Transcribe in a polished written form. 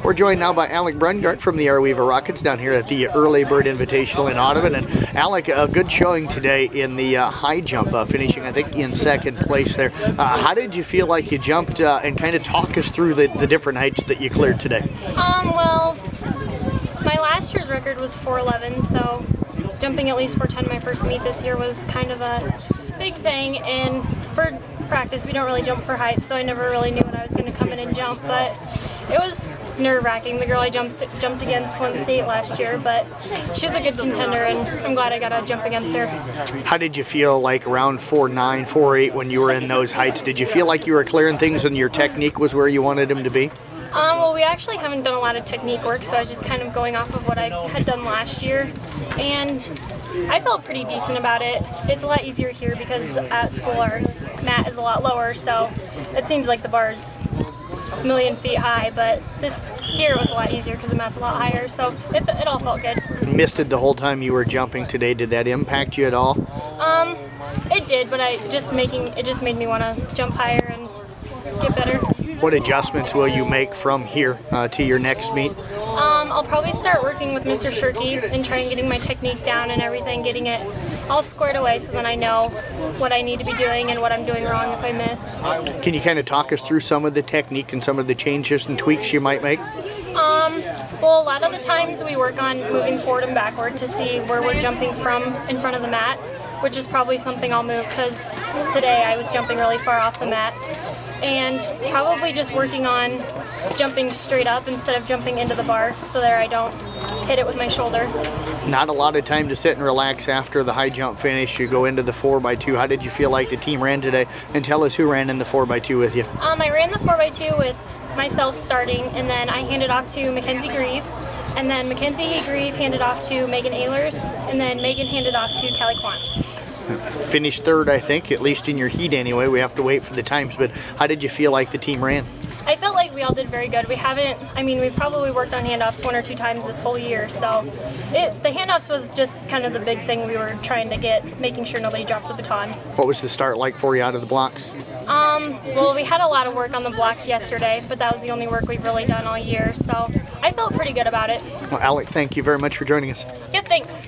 We're joined now by Alec Brungardt from the Arweaver Rockets down here at the Early Bird Invitational in Audubon. And Alec, a good showing today in the high jump, finishing I think in second place there. How did you feel like you jumped, and kind of talk us through the different heights that you cleared today? Well, my last year's record was 4:11, so jumping at least 4:10 my first meet this year was kind of a big thing. And for practice, we don't really jump for height, so I never really knew what I was going to come in and jump. But it was nerve-wracking. The girl I jumped against won state last year, but she's a good contender, and I'm glad I got to jump against her. How did you feel like around 4.9, 4.8 when you were in those heights? Did you feel like you were clearing things and your technique was where you wanted them to be? Well, we actually haven't done a lot of technique work, so I was just kind of going off of what I had done last year, and I felt pretty decent about it. It's a lot easier here because at school our mat is a lot lower, so it seems like the bar's a million feet high, but this here was a lot easier because the mat's a lot higher, so it all felt good. You missed it the whole time you were jumping today. Did that impact you at all? It did, but it just made me want to jump higher and get better. What adjustments will you make from here to your next meet? I'll probably start working with Mr. Shirky and trying getting my technique down and everything, getting it all squared away so then I know what I need to be doing and what I'm doing wrong if I miss. Can you kind of talk us through some of the technique and some of the changes and tweaks you might make? Well, a lot of the times we work on moving forward and backward to see where we're jumping from in front of the mat, which is probably something I'll move because today I was jumping really far off the mat. And probably just working on jumping straight up instead of jumping into the bar so there I don't hit it with my shoulder. Not a lot of time to sit and relax after the high jump finish. You go into the 4x2. How did you feel like the team ran today? And tell us who ran in the 4x2 with you. I ran the 4x2 with myself starting, and then I handed off to Mackenzie Grieve, and then Mackenzie Grieve handed off to Megan Ehlers, and then Megan handed off to Callie Kwan. Finished third, I think, at least in your heat anyway. We have to wait for the times, but how did you feel like the team ran? I felt like we all did very good. We probably worked on handoffs 1 or 2 times this whole year, so the handoffs was just kind of the big thing we were trying to get, making sure nobody dropped the baton. What was the start like for you out of the blocks? Well, we had a lot of work on the blocks yesterday, but that was the only work we've really done all year, so I felt pretty good about it. Well, Alec, thank you very much for joining us. Yeah, thanks.